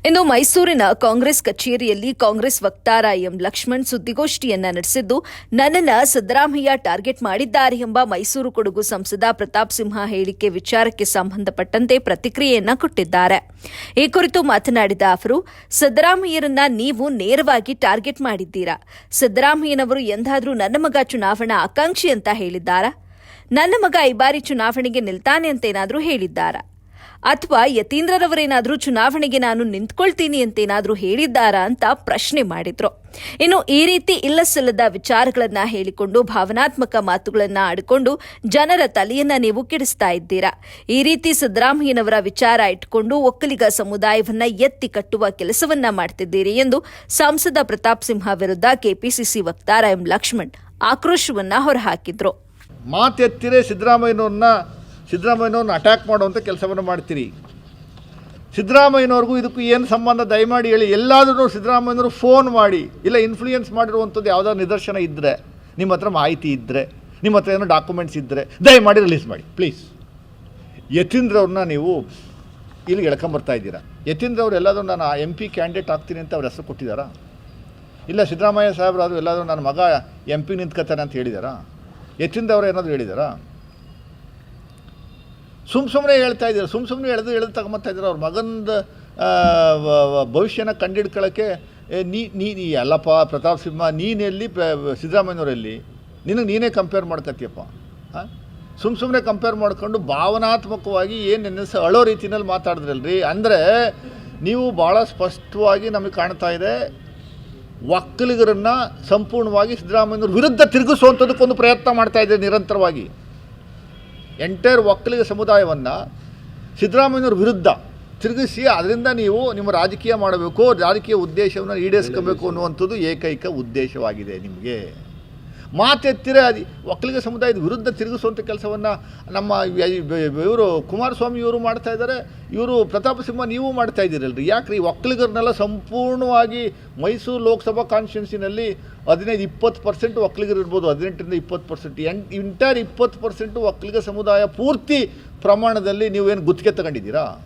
ಇಂದು ಮೈಸೂರಿನ ಕಾಂಗ್ರೆಸ್ ಕಚೇರಿಯಲ್ಲಿ ಕಾಂಗ್ರೆಸ್ ವಕ್ತಾರ ಎಂ ಲಕ್ಷ್ಮಣ್ ಸುದ್ದಿಗೋಷ್ಠಿಯನ್ನ ನಡೆಸಿದ್ದು, ನನ್ನನ್ನು ಸಿದ್ದರಾಮಯ್ಯ ಟಾರ್ಗೆಟ್ ಮಾಡಿದ್ದಾರೆ ಎಂಬ ಮೈಸೂರು ಕೊಡಗು ಸಂಸದ ಪ್ರತಾಪ್ ಸಿಂಹ ಹೇಳಿಕೆ ವಿಚಾರಕ್ಕೆ ಸಂಬಂಧಪಟ್ಟಂತೆ ಪ್ರತಿಕ್ರಿಯೆಯನ್ನ ಕೊಟ್ಟಿದ್ದಾರೆ. ಈ ಕುರಿತು ಮಾತನಾಡಿದ ಅವರು, ಸಿದ್ದರಾಮಯ್ಯರನ್ನ ನೀವು ನೇರವಾಗಿ ಟಾರ್ಗೆಟ್ ಮಾಡಿದ್ದೀರಾ. ಸಿದ್ದರಾಮಯ್ಯನವರು ಎಂದಾದರೂ ನನ್ನ ಮಗ ಚುನಾವಣಾ ಆಕಾಂಕ್ಷಿ ಅಂತ ಹೇಳಿದ್ದಾರಾ? ನನ್ನ ಮಗ ಈ ಬಾರಿ ಚುನಾವಣೆಗೆ ನಿಲ್ತಾನೆ ಅಂತೇನಾದರೂ ಹೇಳಿದ್ದಾರಾ? ಅಥವಾ ಯತೀಂದ್ರರವರೇನಾದರೂ ಚುನಾವಣೆಗೆ ನಾನು ನಿಂತ್ಕೊಳ್ತೀನಿ ಅಂತೇನಾದರೂ ಹೇಳಿದ್ದಾರಾ ಅಂತ ಪ್ರಶ್ನೆ ಮಾಡಿದ್ರು. ಇನ್ನು ಈ ರೀತಿ ಇಲ್ಲಸಲ್ಲದ ವಿಚಾರಗಳನ್ನ ಹೇಳಿಕೊಂಡು ಭಾವನಾತ್ಮಕ ಮಾತುಗಳನ್ನ ಆಡಿಕೊಂಡು ಜನರ ತಲೆಯನ್ನ ನೀವು ಕೆಡಿಸ್ತಾ ಇದ್ದೀರಾ. ಈ ರೀತಿ ಸಿದ್ದರಾಮಯ್ಯನವರ ವಿಚಾರ ಇಟ್ಕೊಂಡು ಒಕ್ಕಲಿಗ ಸಮುದಾಯವನ್ನ ಎತ್ತಿ ಕಟ್ಟುವ ಕೆಲಸವನ್ನ ಮಾಡ್ತಿದ್ದೀರಿ ಎಂದು ಸಂಸದ ಪ್ರತಾಪ್ ಸಿಂಹ ವಿರುದ್ಧ ಕೆಪಿಸಿಸಿ ವಕ್ತಾರ ಎಂ ಲಕ್ಷ್ಮಣ್ ಆಕ್ರೋಶವನ್ನ ಹೊರಹಾಕಿದ್ರು. ಮಾತೆತ್ತಿರೆ ಸಿದ್ದರಾಮಯ್ಯನವ್ರನ್ನ ಅಟ್ಯಾಕ್ ಮಾಡುವಂಥ ಕೆಲಸವನ್ನು ಮಾಡ್ತೀರಿ. ಸಿದ್ದರಾಮಯ್ಯನವ್ರಿಗೂ ಇದಕ್ಕೂ ಏನು ಸಂಬಂಧ ದಯಮಾಡಿ ಹೇಳಿ. ಎಲ್ಲಾದರೂ ಸಿದ್ದರಾಮಯ್ಯನವರು ಫೋನ್ ಮಾಡಿ ಇಲ್ಲ ಇನ್ಫ್ಲೂಯೆನ್ಸ್ ಮಾಡಿರುವಂಥದ್ದು ಯಾವುದಾದ್ರು ನಿದರ್ಶನ ಇದ್ದರೆ, ನಿಮ್ಮ ಹತ್ರ ಮಾಹಿತಿ ಇದ್ದರೆ, ನಿಮ್ಮ ಹತ್ರ ಏನೋ ಡಾಕ್ಯುಮೆಂಟ್ಸ್ ಇದ್ದರೆ ದಯಮಾಡಿ ರಿಲೀಸ್ ಮಾಡಿ ಪ್ಲೀಸ್. ಯತೀಂದ್ರವ್ರನ್ನ ನೀವು ಇಲ್ಲಿಗೆ ಎಳ್ಕೊಂಬರ್ತಾ ಇದ್ದೀರಾ. ಯತೀಂದ್ರವ್ರು ಎಲ್ಲಾದರೂ ನಾನು MP ಕ್ಯಾಂಡಿಡೇಟ್ ಆಗ್ತೀನಿ ಅಂತ ಅವ್ರ ಹೆಸರು ಕೊಟ್ಟಿದ್ದಾರಾ? ಇಲ್ಲ ಸಿದ್ದರಾಮಯ್ಯ ಸಾಹೇಬ್ರು ಅದು ಎಲ್ಲಾದರೂ ನನ್ನ ಮಗ MP ನಿಂತ್ಕೊತಾನೆ ಅಂತ ಹೇಳಿದಾರಾ? ಯತೀಂದ್ರವ್ರು ಏನಾದರೂ ಹೇಳಿದಾರಾ? ಸುಮ್ಮನೆ ಹೇಳ್ತಾ ಇದ್ದೀರಾ. ಸುಮ್ಮನೆ ಎಳೆದು ತಗೊಂಬತ್ತಾ ಇದ್ದೀರಾ. ಅವ್ರ ಮಗಂದ ಭವಿಷ್ಯನ ಕಂಡಿಡ್ಕೊಳ್ಳೋಕ್ಕೆ ನೀ ಅಲ್ಲಪ್ಪ ಪ್ರತಾಪ್ ಸಿಂಹ, ನೀನೆಲ್ಲಿ ಸಿದ್ದರಾಮಯ್ಯನವರಲ್ಲಿ ನಿನಗೆ ನೀನೇ ಕಂಪೇರ್ ಮಾಡ್ಕೊತೀಯಪ್ಪ. ಹಾಂ, ಸುಮ್ಮನೆ ಕಂಪೇರ್ ಮಾಡ್ಕೊಂಡು ಭಾವನಾತ್ಮಕವಾಗಿ ಏನು ಅಳೋ ರೀತಿಯಲ್ಲಿ ಮಾತಾಡಿದ್ರಲ್ರಿ. ಅಂದರೆ ನೀವು ಭಾಳ ಸ್ಪಷ್ಟವಾಗಿ ನಮಗೆ ಕಾಣ್ತಾ ಇದೆ, ಒಕ್ಕಲಿಗರನ್ನು ಸಂಪೂರ್ಣವಾಗಿ ಸಿದ್ದರಾಮಯ್ಯನವ್ರ ವಿರುದ್ಧ ತಿರುಗಿಸುವಂಥದ್ದಕ್ಕೊಂದು ಪ್ರಯತ್ನ ಮಾಡ್ತಾ ಇದ್ದೀರಿ ನಿರಂತರವಾಗಿ. ಎಂಟೈರ್ ಒಕ್ಕಲಿಗ ಸಮುದಾಯವನ್ನು ಸಿದ್ದರಾಮಯ್ಯನವ್ರ ವಿರುದ್ಧ ತಿರುಗಿಸಿ ಅದರಿಂದ ನೀವು ನಿಮ್ಮ ರಾಜಕೀಯ ಮಾಡಬೇಕು, ರಾಜಕೀಯ ಉದ್ದೇಶವನ್ನು ಈಡೇರಿಸ್ಕೋಬೇಕು ಅನ್ನುವಂಥದ್ದು ಏಕೈಕ ಉದ್ದೇಶವಾಗಿದೆ ನಿಮಗೆ. ಮಾತೆತ್ತಿರ ಒಕ್ಕಲಿಗ ಸಮುದಾಯದ ವಿರುದ್ಧ ತಿರುಗಿಸುವಂಥ ಕೆಲಸವನ್ನು ನಮ್ಮ ಇವರು ಕುಮಾರಸ್ವಾಮಿ ಇವರು ಮಾಡ್ತಾ ಇದ್ದಾರೆ, ಇವರು ಪ್ರತಾಪ ಸಿಂಹ ನೀವು ಮಾಡ್ತಾ ಇದ್ದೀರಲ್ರಿ. ಯಾಕ್ರಿ ಒಕ್ಕಲಿಗರನ್ನೆಲ್ಲ ಸಂಪೂರ್ಣವಾಗಿ ಮೈಸೂರು ಲೋಕಸಭಾ ಕಾನ್ಸ್ಟಿಟ್ಯೂನ್ಸಿನಲ್ಲಿ 15-20% ಒಕ್ಕಲಿಗರು ಇರ್ಬೋದು, 18-20%. ಎಂಟೈರ್ 20% ಒಕ್ಕಲಿಗ ಸಮುದಾಯ ಪೂರ್ತಿ ಪ್ರಮಾಣದಲ್ಲಿ ನೀವೇನು ಗುತ್ತಿಗೆ ತಗೊಂಡಿದ್ದೀರಾ?